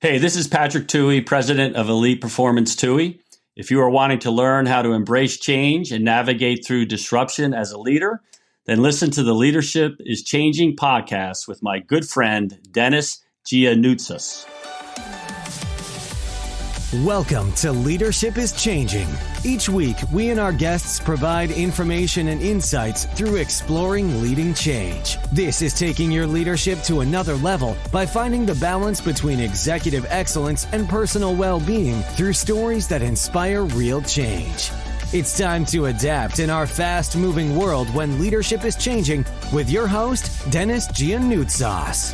Hey, this is Patrick Touhey, president of Elite Performance Touhey. If you are wanting to learn how to embrace change and navigate through disruption as a leader, then listen to the Leadership is Changing podcast with my good friend, Dennis Giannoutsas. Welcome to Leadership is Changing. Each week, we and our guests provide information and insights through exploring leading change. This is taking your leadership to another level by finding the balance between executive excellence and personal well-being through stories that inspire real change. It's time to adapt in our fast-moving world when leadership is changing with your host, Dennis Giannoutsas.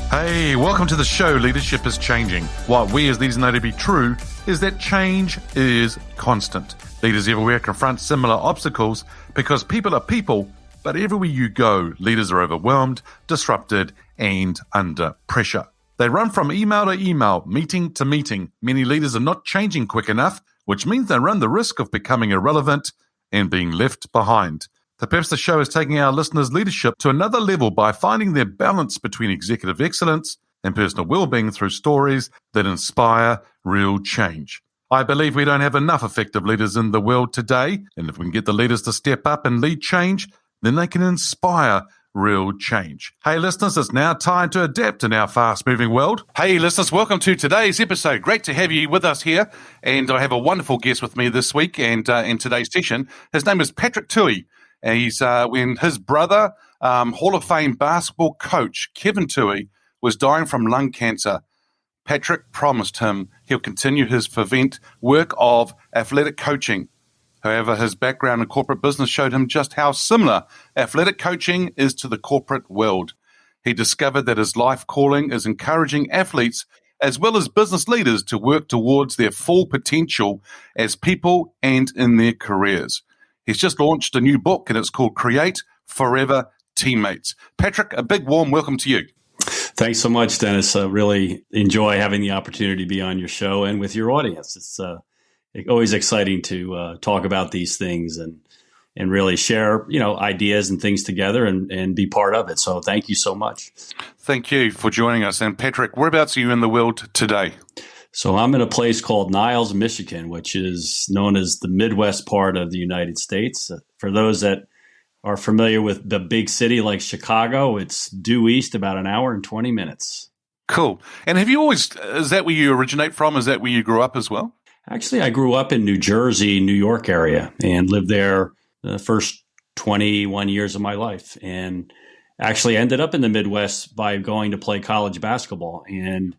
Hey, welcome to the show, Leadership is Changing. What we as leaders know to be true is that change is constant. Leaders everywhere confront similar obstacles because people are people, but everywhere you go, leaders are overwhelmed, disrupted, and under pressure. They run from email to email, meeting to meeting. Many leaders are not changing quick enough, which means they run the risk of becoming irrelevant and being left behind. Perhaps the show is taking our listeners' leadership to another level by finding their balance between executive excellence and personal well-being through stories that inspire real change. I believe we don't have enough effective leaders in the world today, and if we can get the leaders to step up and lead change, then they can inspire real change. Hey listeners, it's now time to adapt in our fast-moving world. Hey listeners, welcome to today's episode. Great to have you with us here, and I have a wonderful guest with me this week and in today's session. His name is Patrick Touhey. And he's when his brother, Hall of Fame basketball coach Kevin Touhey, was dying from lung cancer, Patrick promised him he'll continue his fervent work of athletic coaching. However, his background in corporate business showed him just how similar athletic coaching is to the corporate world. He discovered that his life calling is encouraging athletes as well as business leaders to work towards their full potential as people and in their careers. He's just launched a new book, and it's called Create Forever Teammates. Patrick, a big warm welcome to you. Thanks so much, Dennis. I really enjoy having the opportunity to be on your show and with your audience. It's always exciting to talk about these things and really share, ideas and things together and be part of it. So thank you so much. Thank you for joining us. And Patrick, whereabouts are you in the world today? So I'm in a place called Niles, Michigan, which is known as the Midwest part of the United States. For those that are familiar with the big city like Chicago, it's due east about an hour and 20 minutes. Cool. And is that where you originate from? Is that where you grew up as well? Actually, I grew up in New Jersey, New York area, and lived there the first 21 years of my life. And actually ended up in the Midwest by going to play college basketball and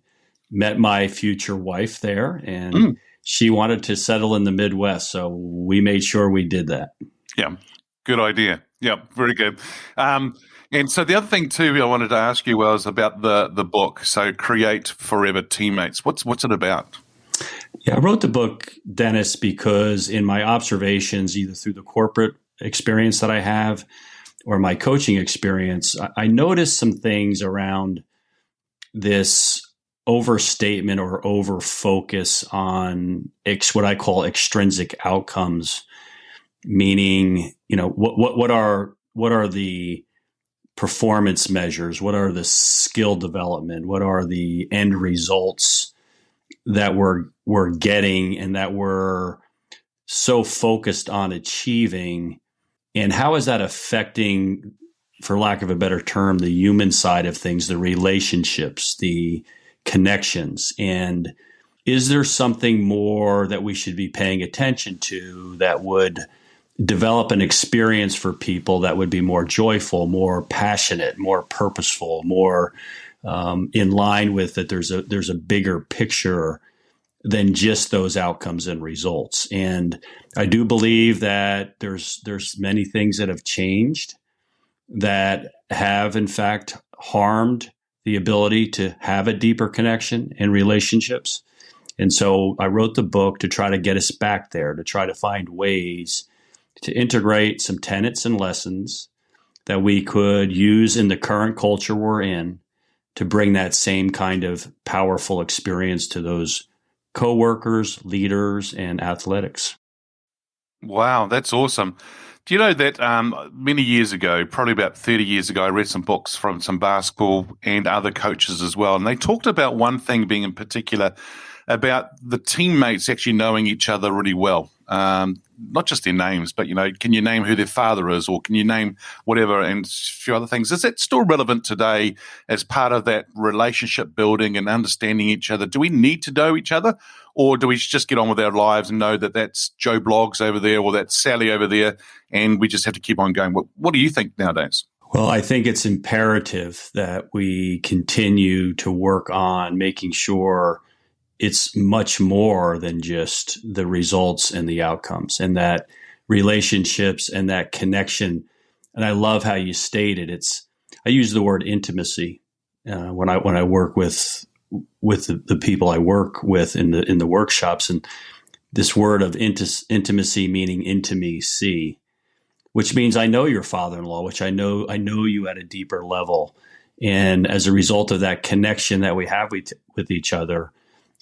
met my future wife there, and she wanted to settle in the Midwest. So we made sure we did that. Yeah, good idea. Yeah, very good. And so the other thing too I wanted to ask you was about the book. So Create Forever Teammates. What's it about? Yeah, I wrote the book, Dennis, because in my observations, either through the corporate experience that I have or my coaching experience, I noticed some things around this overstatement or over focus on what I call extrinsic outcomes, meaning, what are the performance measures? What are the skill development? What are the end results that we're getting and that we're so focused on achieving? And how is that affecting, for lack of a better term, the human side of things, the relationships, the connections? And is there something more that we should be paying attention to that would develop an experience for people that would be more joyful, more passionate, more purposeful, more in line with that there's a bigger picture than just those outcomes and results? And I do believe that there's many things that have changed that have in fact harmed the ability to have a deeper connection in relationships. And so I wrote the book to try to get us back there, to try to find ways to integrate some tenets and lessons that we could use in the current culture we're in to bring that same kind of powerful experience to those coworkers, leaders, and athletics. Wow, that's awesome. Do you know that many years ago, probably about 30 years ago, I read some books from some basketball and other coaches as well, and they talked about one thing being in particular about the teammates actually knowing each other really well. Not just their names, but, can you name who their father is, or can you name whatever, and a few other things. Is that still relevant today as part of that relationship building and understanding each other? Do we need to know each other, or do we just get on with our lives and know that that's Joe Bloggs over there or that's Sally over there, and we just have to keep on going? What do you think nowadays? Well, I think it's imperative that we continue to work on making sure it's much more than just the results and the outcomes, and that relationships and that connection. And I love how you stated I use the word intimacy when I work with the people I work with in the workshops, and this word of intimacy meaning intimacy, which means I know your father-in-law, which I know you at a deeper level, and as a result of that connection that we have with each other,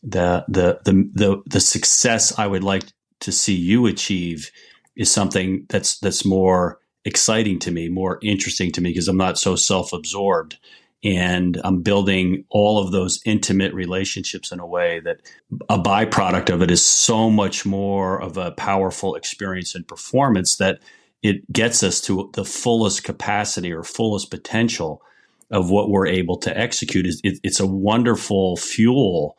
the success I would like to see you achieve is something that's more exciting to me, more interesting to me, because I'm not so self-absorbed, and I'm building all of those intimate relationships in a way that a byproduct of it is so much more of a powerful experience and performance that it gets us to the fullest capacity or fullest potential of what we're able to execute. It's a wonderful fuel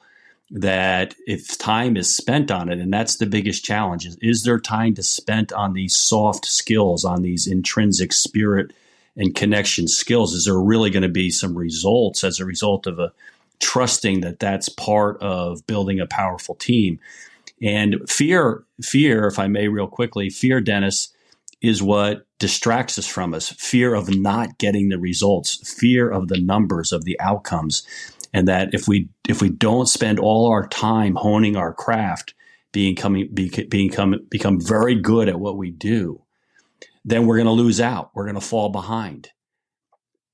that if time is spent on it, and that's the biggest challenge, is there time to spend on these soft skills, on these intrinsic spirit and connection skills? Is there really going to be some results as a result of trusting that that's part of building a powerful team? And fear, if I may real quickly, fear, Dennis, is what distracts us from us. Fear of not getting the results, fear of the numbers, of the outcomes. And that if we don't spend all our time honing our craft, become very good at what we do, then we're going to lose out. We're going to fall behind.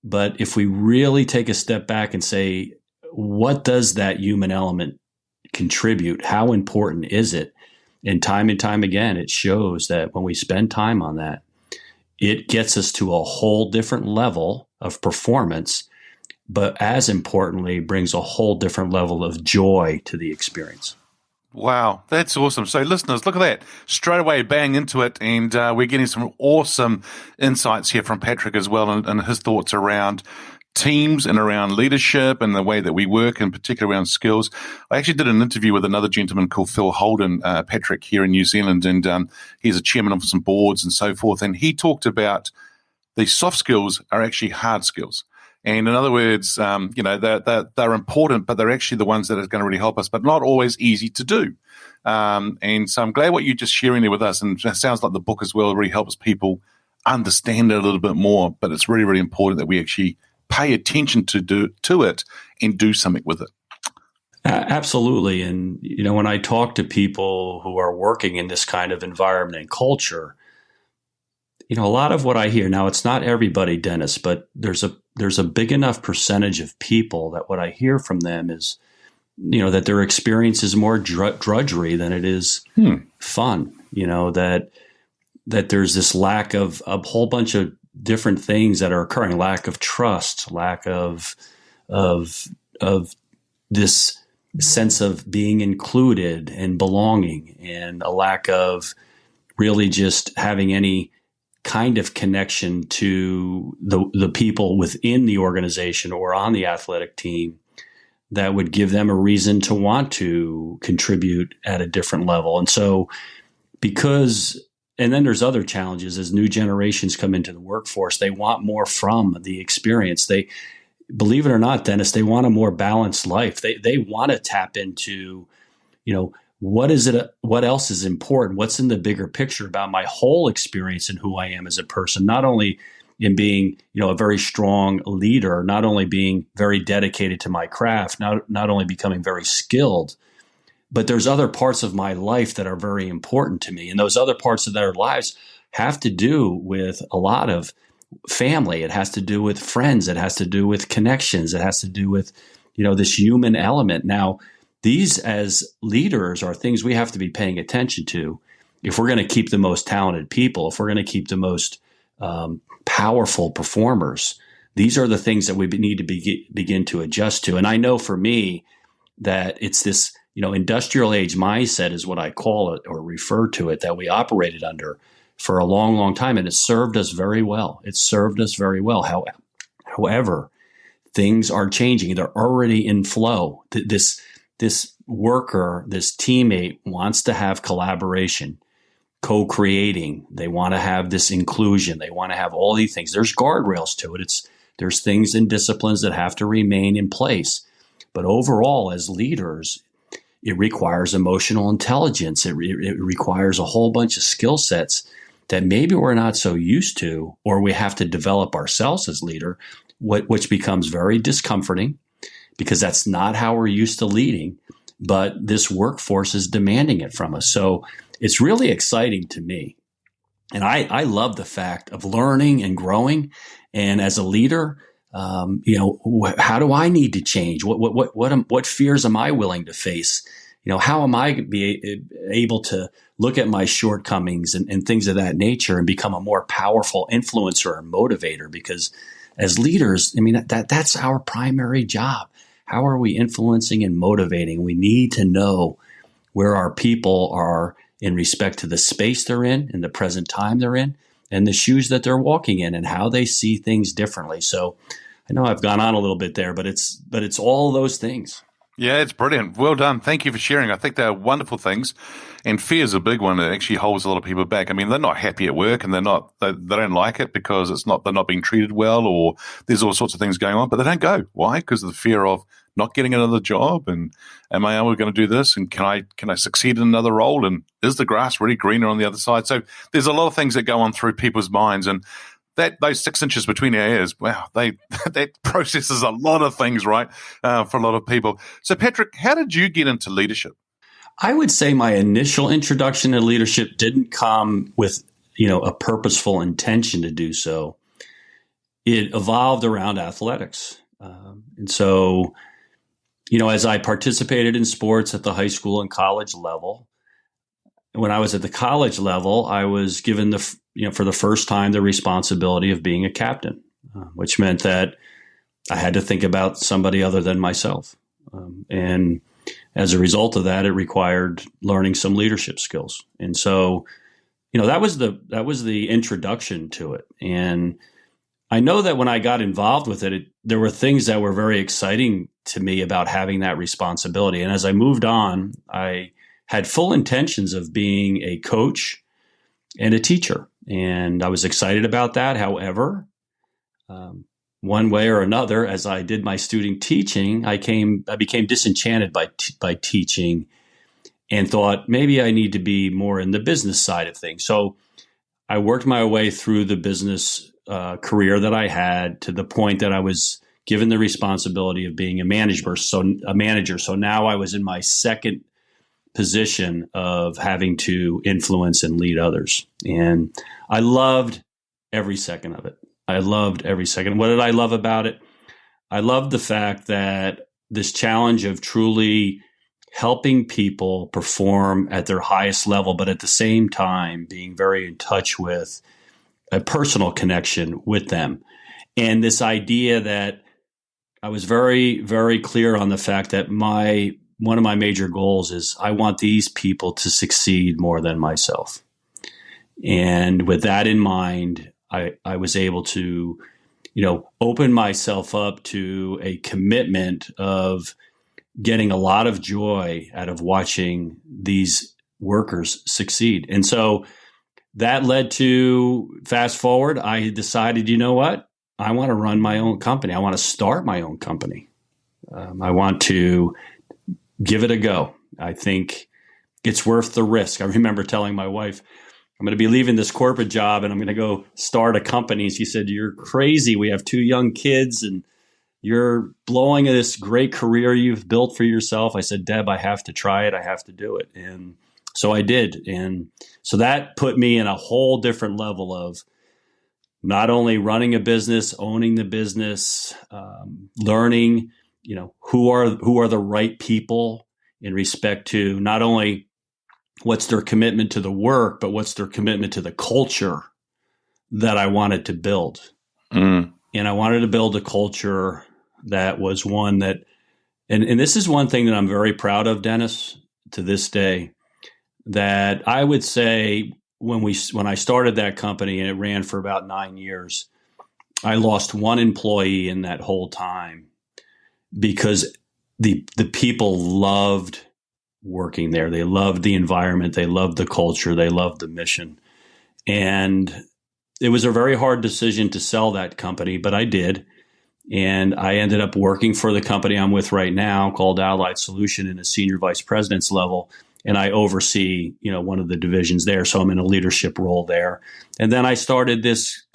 But if we really take a step back and say, what does that human element contribute? How important is it? And time again, it shows that when we spend time on that, it gets us to a whole different level of performance, but as importantly, brings a whole different level of joy to the experience. Wow, that's awesome. So listeners, look at that. Straight away, bang into it. And we're getting some awesome insights here from Patrick as well, and his thoughts around teams and around leadership and the way that we work, in particular around skills. I actually did an interview with another gentleman called Phil Holden, Patrick, here in New Zealand, and he's a chairman of some boards and so forth. And he talked about these soft skills are actually hard skills. And in other words, they're important, but they're actually the ones that are going to really help us, but not always easy to do. And so I'm glad what you're just sharing there with us. And it sounds like the book as well really helps people understand it a little bit more. But it's really, really important that we actually pay attention to it and do something with it. Absolutely. And, when I talk to people who are working in this kind of environment and culture, a lot of what I hear now, it's not everybody, Dennis, but there's a big enough percentage of people that what I hear from them is, that their experience is more drudgery than it is fun. That there's this lack of a whole bunch of different things that are occurring, lack of trust, lack of this sense of being included and belonging, and a lack of really just having any kind of connection to the people within the organization or on the athletic team that would give them a reason to want to contribute at a different level. And so and then there's other challenges as new generations come into the workforce, they want more from the experience. They, believe it or not, Dennis, they want a more balanced life. They want to tap into, what is it? What else is important? What's in the bigger picture about my whole experience and who I am as a person? Not only in being, a very strong leader, not only being very dedicated to my craft, not only becoming very skilled, but there's other parts of my life that are very important to me. And those other parts of their lives have to do with a lot of family. It has to do with friends. It has to do with connections. It has to do with, this human element. Now, these as leaders are things we have to be paying attention to. if we're going to keep the most talented people, if we're going to keep the most powerful performers, these are the things that we need to begin to adjust to. And I know for me that it's this, industrial age mindset is what I call it or refer to it, that we operated under for a long, long time. And it served us very well. However, things are changing. They're already in flow. This worker, this teammate wants to have collaboration, co-creating. They want to have this inclusion. They want to have all these things. There's guardrails to it. There's things and disciplines that have to remain in place. But overall, as leaders, it requires emotional intelligence. It requires a whole bunch of skill sets that maybe we're not so used to, or we have to develop ourselves as leader, which becomes very discomforting because that's not how we're used to leading. But this workforce is demanding it from us. So it's really exciting to me. And I love the fact of learning and growing. And as a leader, how do I need to change? What fears am I willing to face? How am I able to look at my shortcomings and things of that nature and become a more powerful influencer and motivator? Because as leaders, that's our primary job. How are we influencing and motivating? We need to know where our people are in respect to the space they're in the present time they're in, and the shoes that they're walking in, and how they see things differently. So I know I've gone on a little bit there, but it's all those things. Yeah, it's brilliant. Well done. Thank you for sharing. I think they're wonderful things. And fear is a big one that actually holds a lot of people back. They're not happy at work, and they don't like it because they're not being treated well, or there's all sorts of things going on, but they don't go. Why? Because of the fear of not getting another job, and am I ever going to do this? And can I succeed in another role? And is the grass really greener on the other side? So there's a lot of things that go on through people's minds, and those 6 inches between our ears, wow, that processes a lot of things, right, for a lot of people. So, Patrick, how did you get into leadership? I would say my initial introduction to leadership didn't come with, a purposeful intention to do so. It evolved around athletics. And so, as I participated in sports at the high school and college level, when I was at the college level, I was given for the first time, the responsibility of being a captain, which meant that I had to think about somebody other than myself. And as a result of that, it required learning some leadership skills. And so, that was the introduction to it. And I know that when I got involved with it, there were things that were very exciting to me about having that responsibility. And as I moved on, I had full intentions of being a coach and a teacher. And I was excited about that. However, one way or another, as I did my student teaching, I became disenchanted by teaching and thought maybe I need to be more in the business side of things. So I worked my way through the business career that I had to the point that I was given the responsibility of being a manager. So now I was in my second position of having to influence and lead others. And I loved every second of it. What did I love about it? I loved the fact that this challenge of truly helping people perform at their highest level, but at the same time being very in touch with a personal connection with them. And this idea that I was very, very clear on the fact that one of my major goals is I want these people to succeed more than myself. And with that in mind, I was able to, open myself up to a commitment of getting a lot of joy out of watching these workers succeed. And so that led to, fast forward, I decided, you know what? I want to run my own company. I want to start my own company. I want to give it a go. I think it's worth the risk. I remember telling my wife, I'm going to be leaving this corporate job and I'm going to go start a company. And she said, "You're crazy. We have 2 young kids and you're blowing this great career you've built for yourself." I said, "Deb, I have to try it. I have to do it." And so I did. And so that put me in a whole different level of not only running a business, owning the business, learning, who are the right people in respect to not only what's their commitment to the work, but what's their commitment to the culture that I wanted to build. And I wanted to build a culture that was one that, and this is one thing that I'm very proud of, Dennis, to this day, that I would say when I started that company and it ran for about 9 years, I lost one employee in that whole time because the people loved working there. They loved the environment. They loved the culture. They loved the mission. And it was a very hard decision to sell that company, but I did. And I ended up working for the company I'm with right now called Allied Solution in a senior vice president's level. And I oversee, one of the divisions there. So I'm in a leadership role there. And then I started this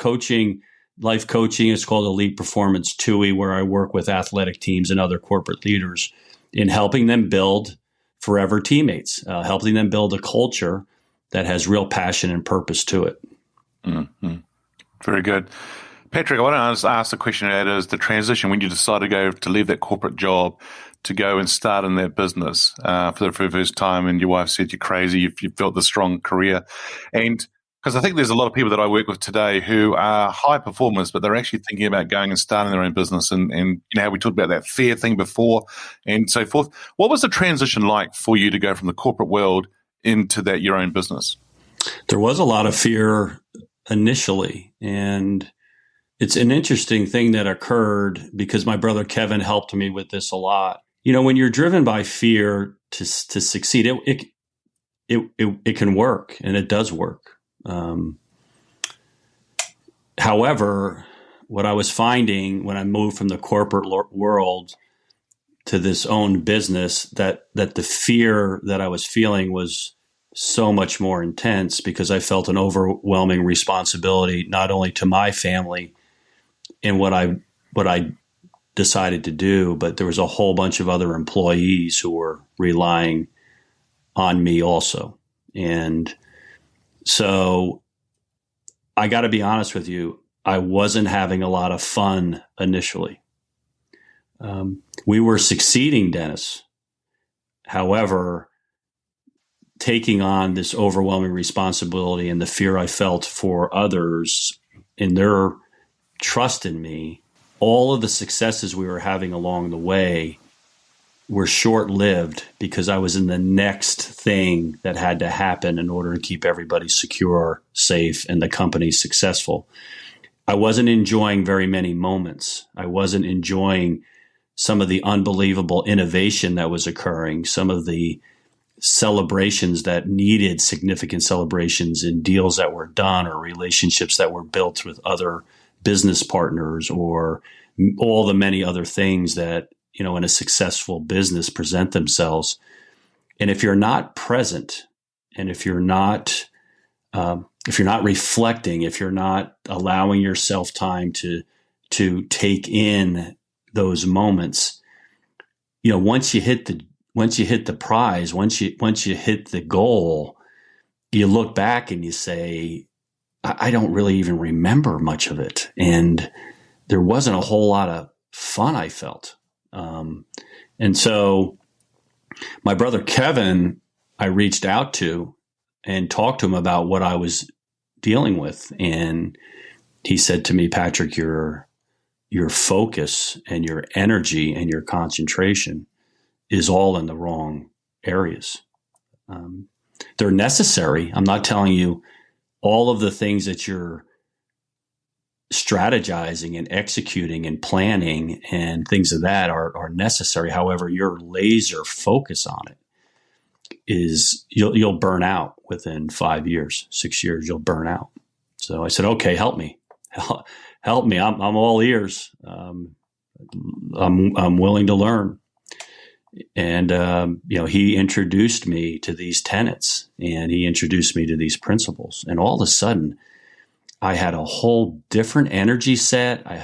life coaching. It's called Elite Performance Touhey, where I work with athletic teams and other corporate leaders in helping them build forever teammates, helping them build a culture that has real passion and purpose to it. Mm-hmm. Very good. Patrick, I want to ask the question that is the transition when you decided to leave that corporate job to go and start in that business for the first time, and your wife said you're crazy, you built this strong career. And because I think there's a lot of people that I work with today who are high performers, but they're actually thinking about going and starting their own business. And how we talked about that fear thing before and so forth. What was the transition like for you to go from the corporate world into that your own business? There was a lot of fear initially, and it's an interesting thing that occurred because my brother Kevin helped me with this a lot. When you're driven by fear to succeed, it can work, and it does work. However, what I was finding when I moved from the corporate world to this own business, that the fear that I was feeling was so much more intense because I felt an overwhelming responsibility, not only to my family and what I decided to do, but there was a whole bunch of other employees who were relying on me also. And so I got to be honest with you, I wasn't having a lot of fun initially. We were succeeding, Dennis. However, taking on this overwhelming responsibility and the fear I felt for others and their trust in me, all of the successes we were having along the way were short-lived because I was in the next thing that had to happen in order to keep everybody secure, safe, and the company successful. I wasn't enjoying very many moments. I wasn't enjoying some of the unbelievable innovation that was occurring, some of the celebrations that needed significant celebrations in deals that were done or relationships that were built with other business partners or all the many other things that, in a successful business present themselves. And if you're not present and if you're not reflecting, if you're not allowing yourself time to take in those moments, once you hit the prize, once you hit the goal, you look back and you say, I don't really even remember much of it. And there wasn't a whole lot of fun I felt. And so my brother Kevin, I reached out to and talked to him about what I was dealing with. And he said to me, Patrick, your focus and your energy and your concentration is all in the wrong areas. They're necessary. I'm not telling you all of the things that you're strategizing and executing and planning and things of that are necessary. However, your laser focus on it is you'll burn out within 5 years, 6 years, you'll burn out. So I said, okay, help me. Help me. I'm all ears. I'm willing to learn. And, he introduced me to these tenets and he introduced me to these principles. And all of a sudden, I had a whole different energy set. I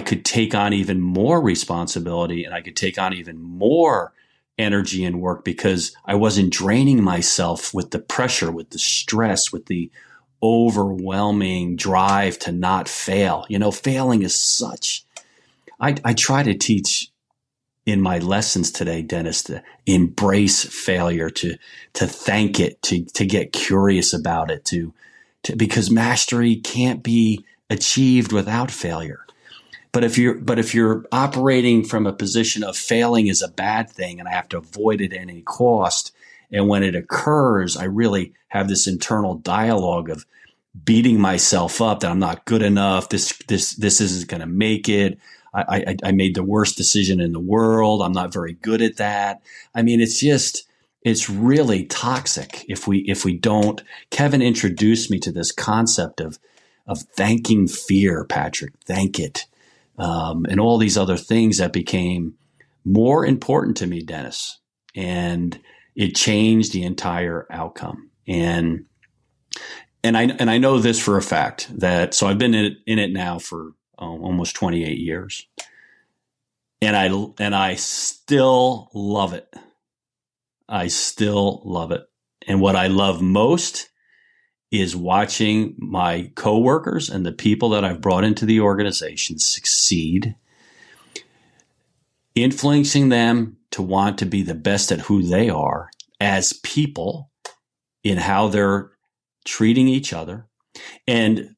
could take on even more responsibility and I could take on even more energy and work because I wasn't draining myself with the pressure, with the stress, with the overwhelming drive to not fail. Failing is such, I try to teach in my lessons today, Dennis, to embrace failure, to thank it, to get curious about it, because mastery can't be achieved without failure. But if you're operating from a position of failing is a bad thing and I have to avoid it at any cost, and when it occurs, I really have this internal dialogue of beating myself up that I'm not good enough. This isn't going to make it. I made the worst decision in the world. I'm not very good at that. I mean, it's really toxic if we don't. Kevin introduced me to this concept of thanking fear, Patrick. Thank it. And all these other things that became more important to me, Dennis. And it changed the entire outcome. And I know this for a fact so I've been in it now for almost 28 years. And I still love it. I still love it. And what I love most is watching my coworkers and the people that I've brought into the organization succeed, influencing them to want to be the best at who they are as people in how they're treating each other, and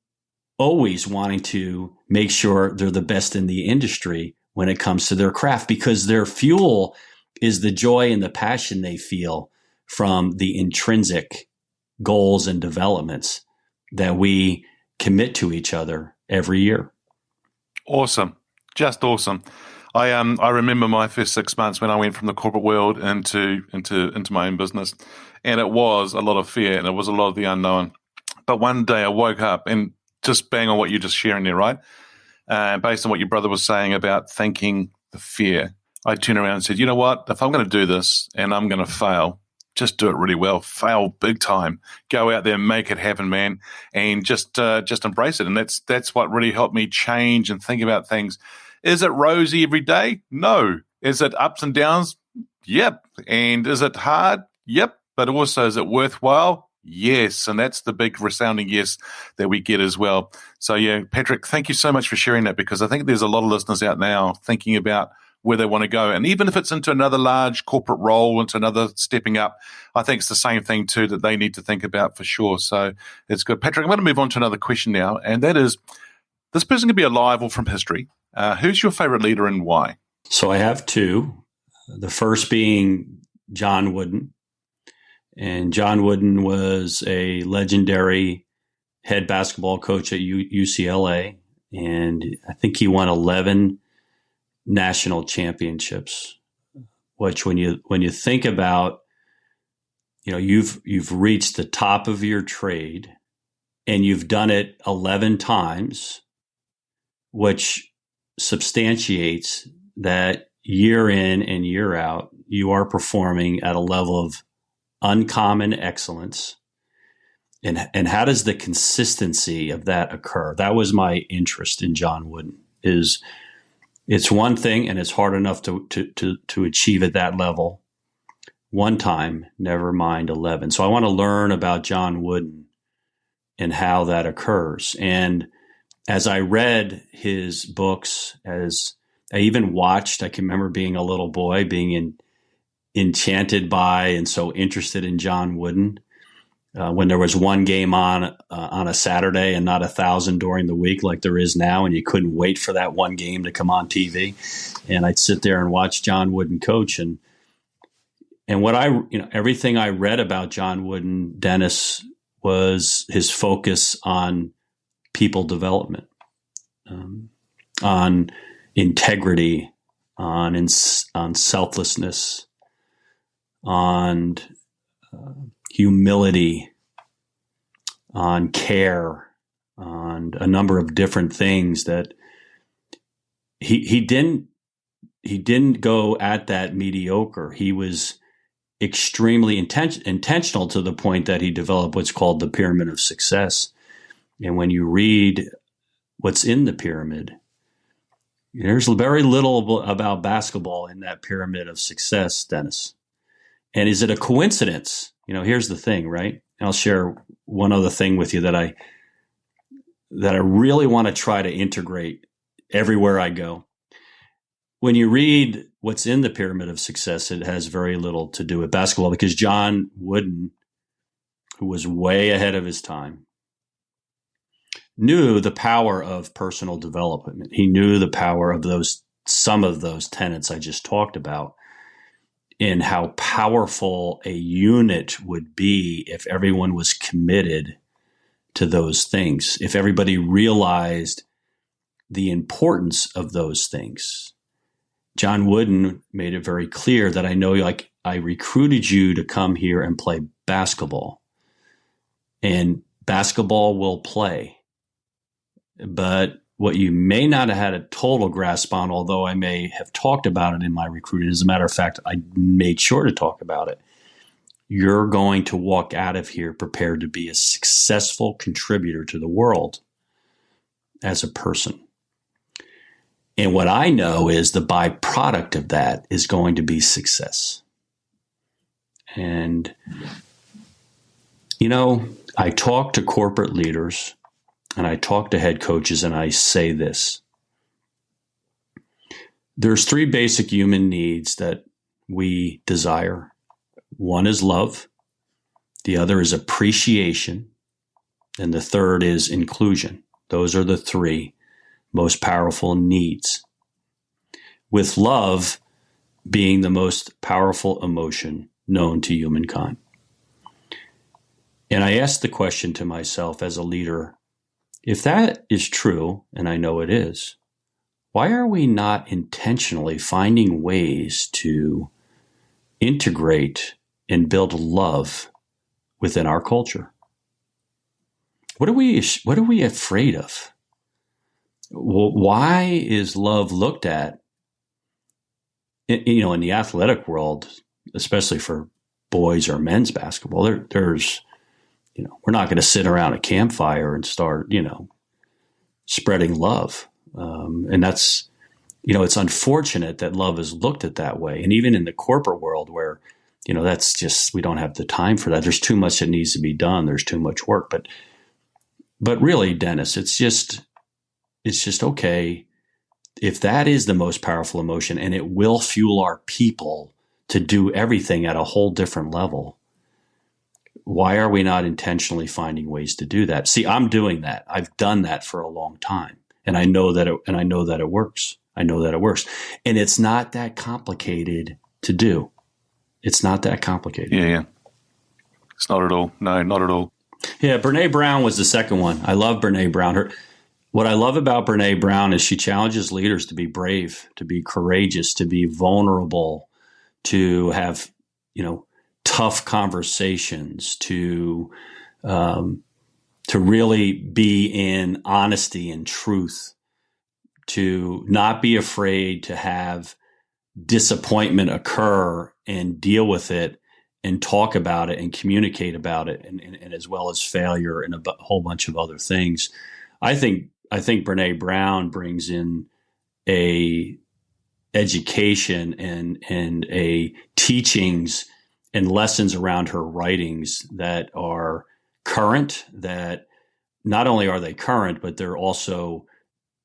always wanting to make sure they're the best in the industry when it comes to their craft, because their fuel is the joy and the passion they feel from the intrinsic goals and developments that we commit to each other every year. Awesome. Just awesome. I remember my first 6 months when I went from the corporate world into my own business, and it was a lot of fear and it was a lot of the unknown. But one day I woke up, and just bang on what you're just sharing there, right? Based on what your brother was saying about thanking the fear, I turned around and said, you know what? If I'm going to do this and I'm going to fail, just do it really well. Fail big time. Go out there and make it happen, man, and just embrace it. And that's what really helped me change and think about things. Is it rosy every day? No. Is it ups and downs? Yep. And is it hard? Yep. But also, is it worthwhile? Yes. And that's the big resounding yes that we get as well. So, yeah, Patrick, thank you so much for sharing that, because I think there's a lot of listeners out now thinking about where they want to go. And even if it's into another large corporate role, into another stepping up, I think it's the same thing too that they need to think about for sure. So it's good. Patrick, I'm going to move on to another question now. And that is, this person could be alive or from history. Who's your favorite leader and why? So I have two. The first being John Wooden. And John Wooden was a legendary head basketball coach at UCLA. And I think he won 11 national championships, which when you think about, you've reached the top of your trade and you've done it 11 times, which substantiates that year in and year out, you are performing at a level of uncommon excellence. And how does the consistency of that occur? That was my interest in John Wooden. It's one thing, and it's hard enough to achieve at that level one time, never mind 11. So I want to learn about John Wooden and how that occurs. And as I read his books, as I even watched, I can remember being a little boy, being enchanted by and so interested in John Wooden. When there was one game on a Saturday and not 1,000 during the week like there is now, and you couldn't wait for that one game to come on TV, and I'd sit there and watch John Wooden coach, and what everything I read about John Wooden, Dennis, was his focus on people development, on integrity, on selflessness, on humility, on care, on a number of different things that he didn't go at that mediocre. He was extremely intentional to the point that he developed what's called the pyramid of success. And when you read what's in the pyramid, there's very little about basketball in that pyramid of success, Dennis. And is it a coincidence? Here's the thing, right? I'll share one other thing with you that I really want to try to integrate everywhere I go. when you read what's in the pyramid of success, it has very little to do with basketball, because John Wooden, who was way ahead of his time, knew the power of personal development. He knew the power of some of those tenets I just talked about, and how powerful a unit would be if everyone was committed to those things, if everybody realized the importance of those things. John Wooden made it very clear that I recruited you to come here and play basketball, and basketball will play. But what you may not have had a total grasp on, although I may have talked about it in my recruiting, as a matter of fact, I made sure to talk about it, you're going to walk out of here prepared to be a successful contributor to the world as a person. And what I know is the byproduct of that is going to be success. And, I talk to corporate leaders and I talk to head coaches, and I say this. There's 3 basic human needs that we desire. One is love, the other is appreciation, and the third is inclusion. Those are the 3 most powerful needs, with love being the most powerful emotion known to humankind. And I asked the question to myself as a leader, if that is true, and I know it is, why are we not intentionally finding ways to integrate and build love within our culture? What are we afraid of? Why is love looked at, in the athletic world, especially for boys or men's basketball? There's we're not going to sit around a campfire and start, spreading love. And that's, it's unfortunate that love is looked at that way. And even in the corporate world where, that's just, we don't have the time for that. There's too much that needs to be done. There's too much work. But really, Dennis, it's just okay. If that is the most powerful emotion and it will fuel our people to do everything at a whole different level, why are we not intentionally finding ways to do that? See, I'm doing that. I've done that for a long time, and I know that it works. I know that it works, and it's not that complicated to do. It's not that complicated. Yeah. It's not at all. No, not at all. Yeah, Brene Brown was the second one. I love Brene Brown. What I love about Brene Brown is she challenges leaders to be brave, to be courageous, to be vulnerable, to have, tough conversations, to really be in honesty and truth, to not be afraid to have disappointment occur and deal with it and talk about it and communicate about it, and as well as failure and a whole bunch of other things. I think Brene Brown brings in a education and a teachings and lessons around her writings that are current, that not only are they current, but they're also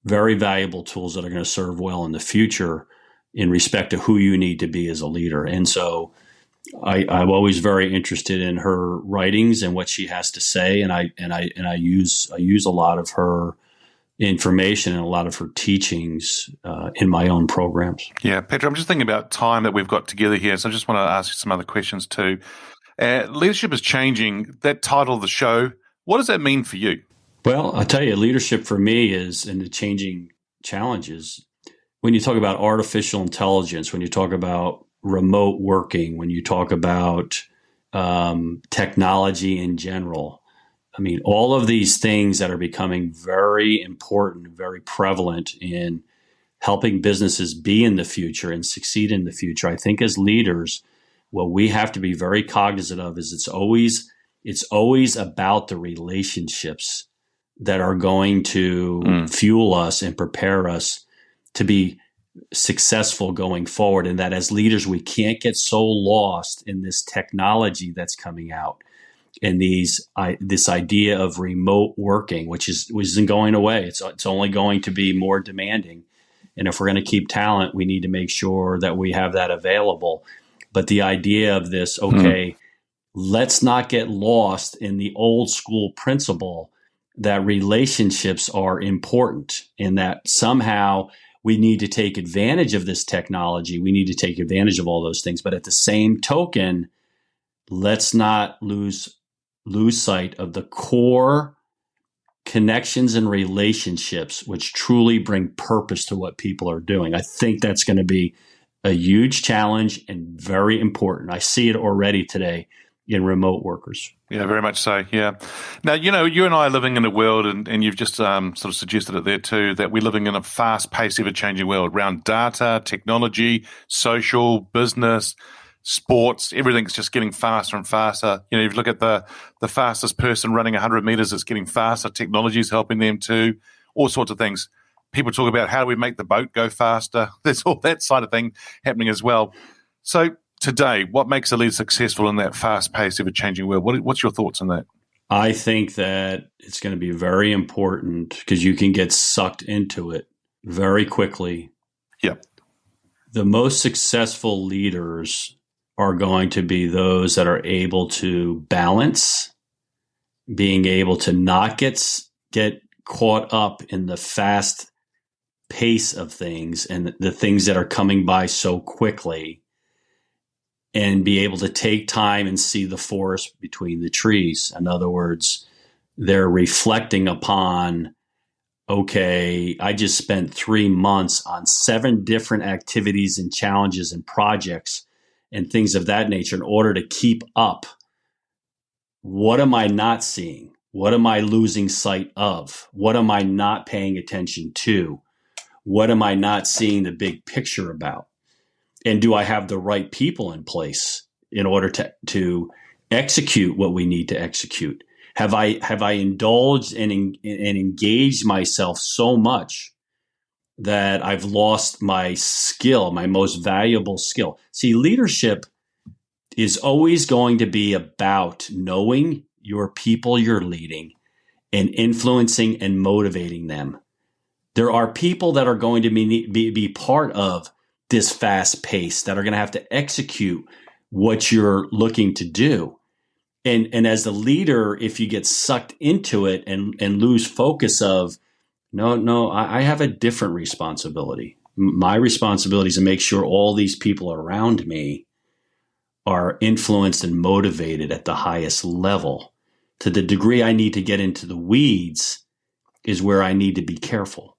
very valuable tools that are going to serve well in the future in respect to who you need to be as a leader. And so I'm always very interested in her writings and what she has to say. And I use a lot of her information and a lot of her teachings in my own programs. Yeah, Patrick, I'm just thinking about time that we've got together here, so I just want to ask you some other questions too. Leadership is Changing, that title of the show, what does that mean for you? Well, I'll tell you, leadership for me is in the changing challenges. When you talk about artificial intelligence, when you talk about remote working, when you talk about technology in general, I mean, all of these things that are becoming very important, very prevalent in helping businesses be in the future and succeed in the future. I think as leaders, what we have to be very cognizant of is it's always about the relationships that are going to fuel us and prepare us to be successful going forward. And that as leaders, we can't get so lost in this technology that's coming out. And this idea of remote working, which isn't going away. It's only going to be more demanding. And if we're going to keep talent, we need to make sure that we have that available. But the idea of this, okay, let's not get lost in the old school principle that relationships are important and that somehow we need to take advantage of this technology. We need to take advantage of all those things. But at the same token, let's not lose sight of the core connections and relationships, which truly bring purpose to what people are doing. I think that's going to be a huge challenge and very important. I see it already today in remote workers. Yeah, very much so. Yeah. Now, you and I are living in a world, and you've just sort of suggested it there too, that we're living in a fast-paced, ever-changing world around data, technology, social, business, sports. Everything's just getting faster and faster. If you look at the fastest person running 100 meters, it's getting faster. Technology is helping them too. All sorts of things. People talk about how do we make the boat go faster. There's all that side of thing happening as well. So today, what makes a leader successful in that fast-paced, ever-changing world? What's your thoughts on that? I think that it's going to be very important because you can get sucked into it very quickly. Yeah. The most successful leaders are going to be those that are able to balance, being able to not get caught up in the fast pace of things and the things that are coming by so quickly, and be able to take time and see the forest between the trees. In other words, they're reflecting upon, okay, I just spent 3 months on 7 different activities and challenges and projects and things of that nature in order to keep up. What am I not seeing? What am I losing sight of? What am I not paying attention to? What am I not seeing the big picture about? And do I have the right people in place in order to execute what we need to execute? Have I indulged and engaged myself so much that I've lost my skill, my most valuable skill? See, leadership is always going to be about knowing your people you're leading and influencing and motivating them. There are people that are going to be part of this fast pace that are going to have to execute what you're looking to do. And as the leader, if you get sucked into it and lose focus of, no, I have a different responsibility. My responsibility is to make sure all these people around me are influenced and motivated at the highest level. To the degree I need to get into the weeds is where I need to be careful.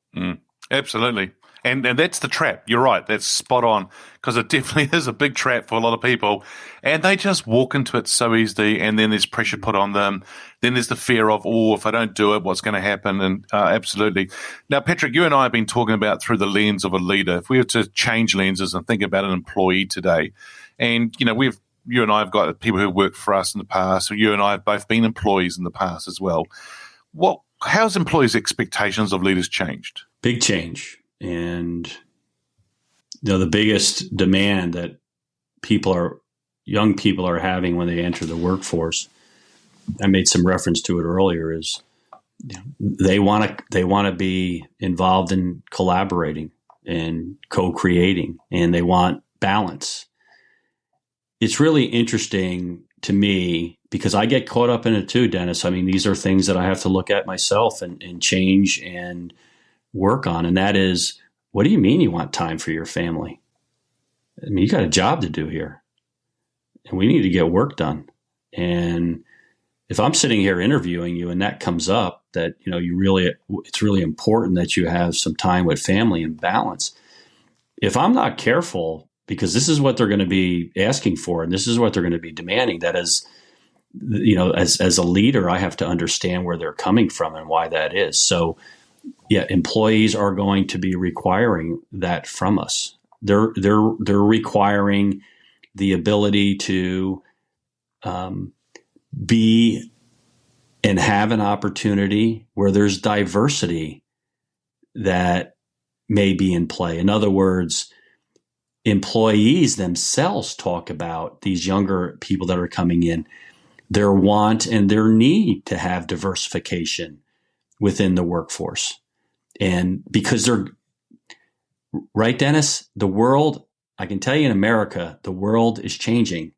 Absolutely. And that's the trap. You're right. That's spot on, because it definitely is a big trap for a lot of people. And they just walk into it so easily, and then there's pressure put on them. Then there's the fear of, if I don't do it, what's going to happen? And absolutely. Now, Patrick, you and I have been talking about through the lens of a leader. If we were to change lenses and think about an employee today, and, you and I have got people who worked for us in the past, so you and I have both been employees in the past as well. How's employees' expectations of leaders changed? Big change. And the biggest demand that young people are having when they enter the workforce, I made some reference to it earlier, is they want to be involved in collaborating and co-creating, and they want balance. It's really interesting to me because I get caught up in it too, Dennis. I mean, these are things that I have to look at myself and change and work on. And that is, what do you mean you want time for your family? I mean, you got a job to do here and we need to get work done. And if I'm sitting here interviewing you and that comes up that, it's really important that you have some time with family and balance. If I'm not careful, because this is what they're going to be asking for, and this is what they're going to be demanding, that is, as a leader, I have to understand where they're coming from and why that is. So, yeah, employees are going to be requiring that from us. They're requiring the ability to be and have an opportunity where there's diversity that may be in play. In other words, employees themselves talk about these younger people that are coming in, their want and their need to have diversification within the workforce. And because Right, Dennis? The world, I can tell you in America, the world is changing.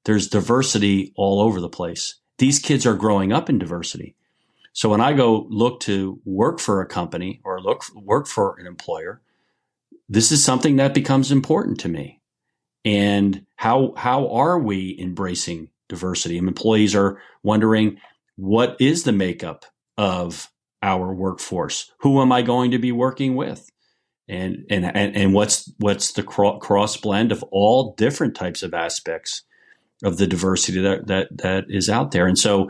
There's diversity all over the place. These kids are growing up in diversity. So when I go look to work for a company or work for an employer, this is something that becomes important to me. And how are we embracing diversity? And employees are wondering, what is the makeup of our workforce? Who am I going to be working with? And what's the cross blend of all different types of aspects of the diversity that is out there? And so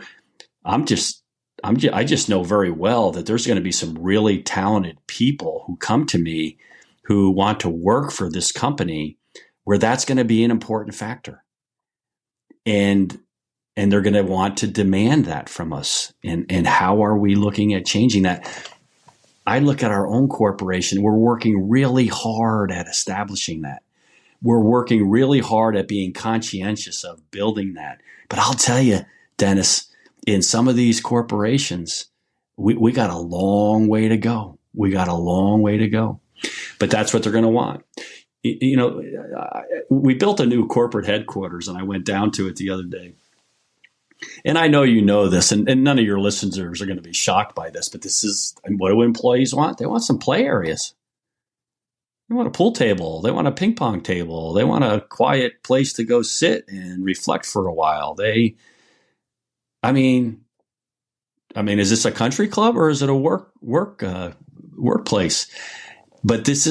I just know very well that there's going to be some really talented people who come to me who want to work for this company where that's going to be an important factor. And they're going to want to demand that from us. And how are we looking at changing that? I look at our own corporation. We're working really hard at establishing that. We're working really hard at being conscientious of building that. But I'll tell you, Dennis, in some of these corporations, we got a long way to go. We got a long way to go. But that's what they're going to want. You know, we built a new corporate headquarters, and I went down to it the other day. And I know you know this, and none of your listeners are going to be shocked by this, but this is what do employees want? They want some play areas. They want a pool table. They want a ping pong table. They want a quiet place to go sit and reflect for a while. I mean, is this a country club or is it a workplace? But it's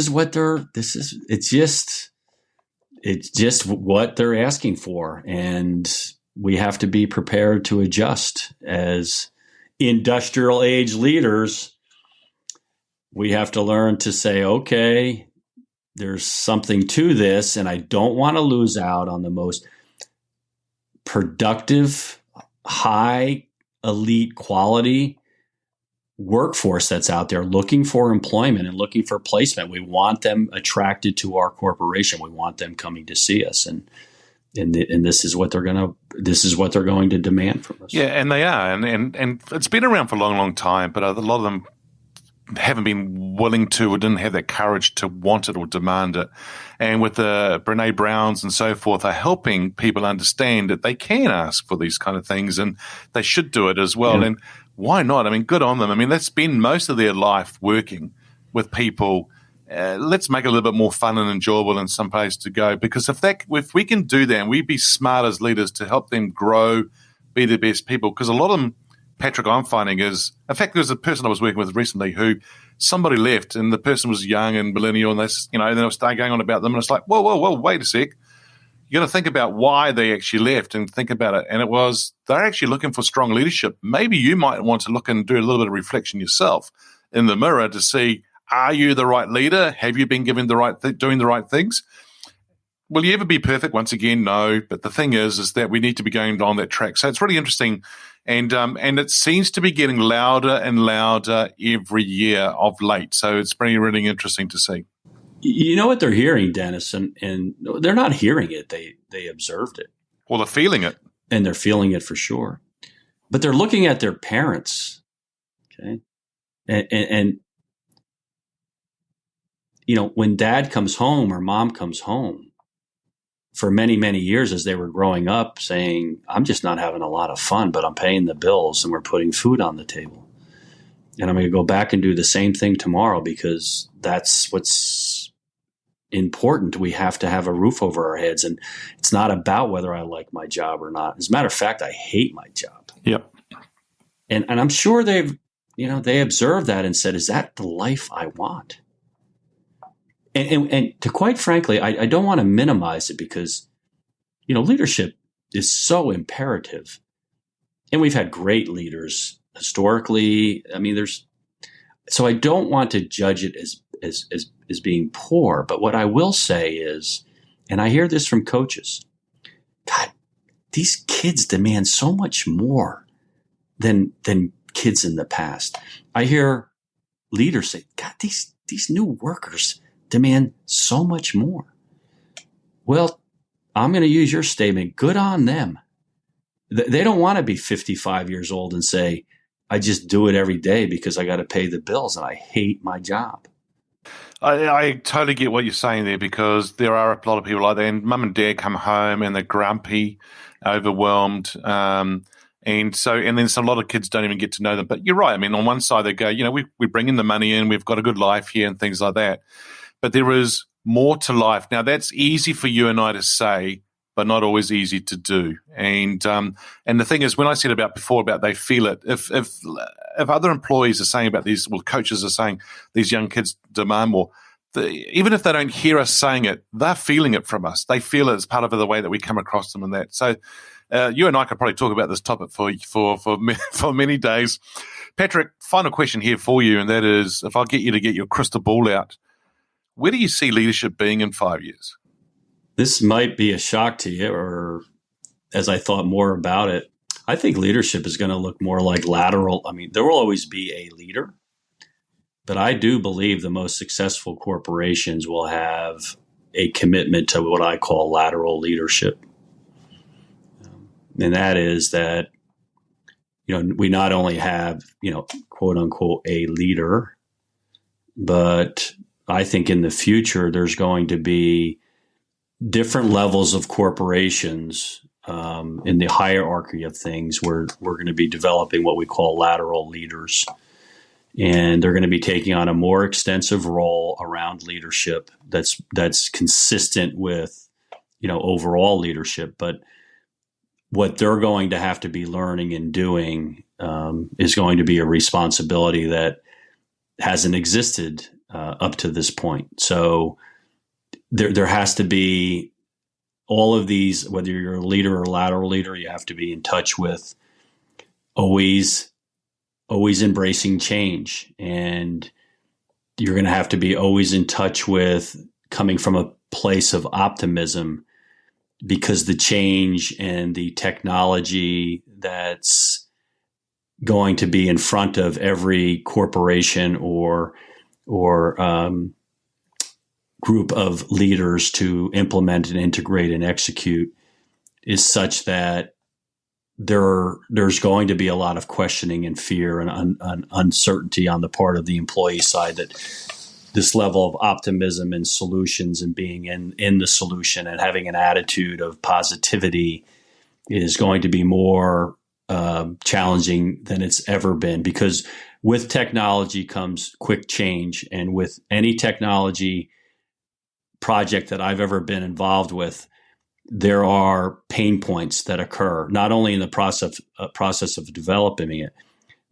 just what they're asking for. And we have to be prepared to adjust as industrial age leaders. We have to learn to say, okay, there's something to this, and I don't want to lose out on the most productive, high, elite quality workforce that's out there looking for employment and looking for placement. We want them attracted to our corporation. We want them coming to see us, and this is what they're going to demand from us. Yeah, and they are, and it's been around for a long, long time, but a lot of them haven't been willing to or didn't have that courage to want it or demand it. And with the Brene Browns and so forth are helping people understand that they can ask for these kind of things and they should do it as well. Yeah. And why not? I mean, good on them. I mean, they spend most of their life working with people. Let's make it a little bit more fun and enjoyable and some place to go. Because if we can do that and we be smart as leaders to help them grow, be the best people, because a lot of them, Patrick, I'm finding is, in fact, there was a person I was working with recently who somebody left and the person was young and millennial and then they started going on about them and it's like, whoa, wait a sec. You got to think about why they actually left and think about it. And it was, they're actually looking for strong leadership. Maybe you might want to look and do a little bit of reflection yourself in the mirror to see, are you the right leader? Have you been given the right doing the right things? Will you ever be perfect? Once again, no. But the thing is that we need to be going on that track. So it's really interesting. And it seems to be getting louder and louder every year of late. So it's pretty really interesting to see. You know what they're hearing, Dennis, and they're not hearing it. They observed it. Well, they're feeling it. And they're feeling it for sure. But they're looking at their parents, okay? And when dad comes home or mom comes home, for many, many years as they were growing up saying, I'm just not having a lot of fun, but I'm paying the bills and we're putting food on the table. And I'm going to go back and do the same thing tomorrow because that's what's important. We have to have a roof over our heads. And it's not about whether I like my job or not. As a matter of fact, I hate my job. Yep. And I'm sure they observed that and said, is that the life I want? And to quite frankly, I don't want to minimize it because, leadership is so imperative. And we've had great leaders historically. I mean, so I don't want to judge it as being poor. But what I will say is, and I hear this from coaches, God, these kids demand so much more than kids in the past. I hear leaders say, God, these new workers demand so much more. Well, I'm going to use your statement. Good on them. They don't want to be 55 years old and say, I just do it every day because I got to pay the bills and I hate my job. I totally get what you're saying there, because there are a lot of people like that, and mum and dad come home and they're grumpy, overwhelmed, and then a lot of kids don't even get to know them. But you're right. I mean, on one side they go, we bring in the money in, we've got a good life here and things like that. But there is more to life. Now, that's easy for you and I to say, but not always easy to do. And the thing is, when I said about they feel it, if other employees are saying about these, well, coaches are saying these young kids demand more, even if they don't hear us saying it, they're feeling it from us. They feel it as part of the way that we come across them and that. So you and I could probably talk about this topic for many days. Patrick, final question here for you, and that is, if I get you to get your crystal ball out, where do you see leadership being in 5 years? This might be a shock to you, or as I thought more about it, I think leadership is going to look more like lateral. I mean, there will always be a leader, but I do believe the most successful corporations will have a commitment to what I call lateral leadership. And that is that, we not only have, quote unquote, a leader, but I think in the future, there's going to be different levels of corporations in the hierarchy of things where we're going to be developing what we call lateral leaders. And they're going to be taking on a more extensive role around leadership that's consistent with, overall leadership. But what they're going to have to be learning and doing is going to be a responsibility that hasn't existed up to this point. So there has to be all of these, whether you're a leader or a lateral leader, you have to be in touch with always embracing change. And you're going to have to be always in touch with coming from a place of optimism, because the change and the technology that's going to be in front of every corporation or group of leaders to implement and integrate and execute is such that there's going to be a lot of questioning and fear and uncertainty on the part of the employee side, that this level of optimism and solutions and being in the solution and having an attitude of positivity is going to be more challenging than it's ever been, because with technology comes quick change. And with any technology project that I've ever been involved with, there are pain points that occur, not only in the process of developing it,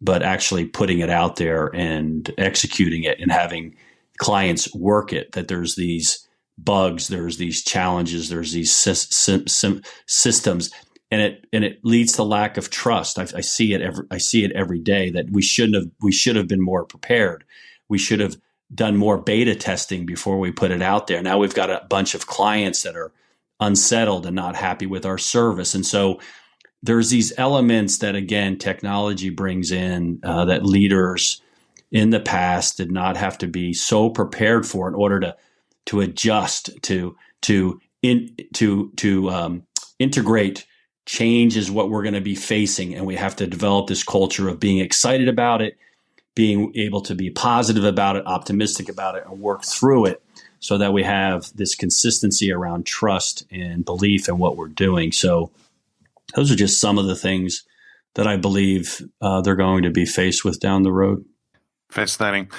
but actually putting it out there and executing it and having clients work it, that there's these bugs, there's these challenges, there's these systems, and it leads to lack of trust. I see it every day, that we should have been more prepared. We should have done more beta testing before we put it out there. Now we've got a bunch of clients that are unsettled and not happy with our service. And so there's these elements that, again, technology brings in that leaders in the past did not have to be so prepared for in order to adjust, to integrate. Change is what we're going to be facing, and we have to develop this culture of being excited about it, being able to be positive about it, optimistic about it, and work through it, so that we have this consistency around trust and belief in what we're doing. So those are just some of the things that I believe they're going to be faced with down the road. Fascinating.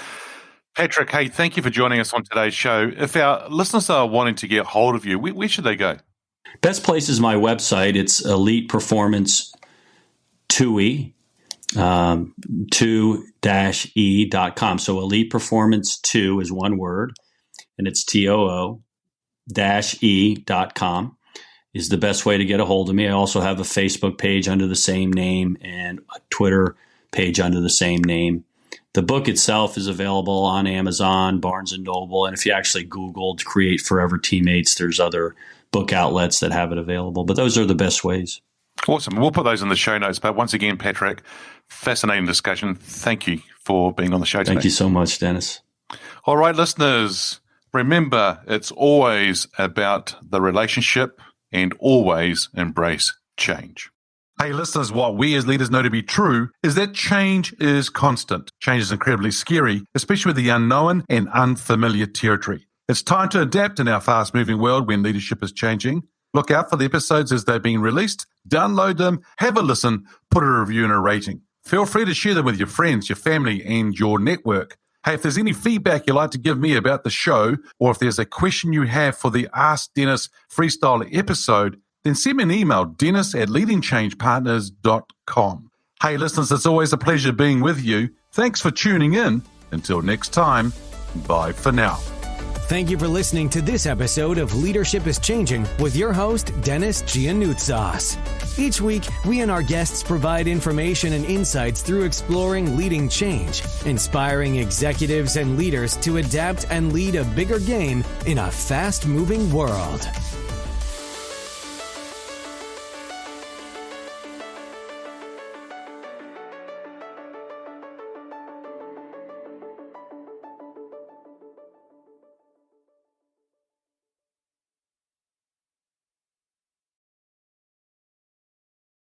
Patrick, hey, thank you for joining us on today's show. If our listeners are wanting to get hold of you, where should they go? Best place is my website. It's Elite Performance Touhey, 2-e.com. So Elite Performance 2 is one word, and it's TOO-e.com is the best way to get a hold of me. I also have a Facebook page under the same name and a Twitter page under the same name. The book itself is available on Amazon, Barnes & Noble, and if you actually Googled Create Forever Teammates, there's other book outlets that have it available. But those are the best ways. Awesome. We'll put those in the show notes. But once again, Patrick, fascinating discussion. Thank you for being on the show today. Thank you so much, Dennis. All right, listeners, remember, it's always about the relationship and always embrace change. Hey, listeners, what we as leaders know to be true is that change is constant. Change is incredibly scary, especially with the unknown and unfamiliar territory. It's time to adapt in our fast-moving world when leadership is changing. Look out for the episodes as they're being released. Download them, have a listen, put a review and a rating. Feel free to share them with your friends, your family, and your network. Hey, if there's any feedback you'd like to give me about the show, or if there's a question you have for the Ask Dennis Freestyle episode, then send me an email, dennis@leadingchangepartners.com. Hey, listeners, it's always a pleasure being with you. Thanks for tuning in. Until next time, bye for now. Thank you for listening to this episode of Leadership is Changing with your host, Dennis Giannoutsas. Each week, we and our guests provide information and insights through exploring leading change, inspiring executives and leaders to adapt and lead a bigger game in a fast-moving world.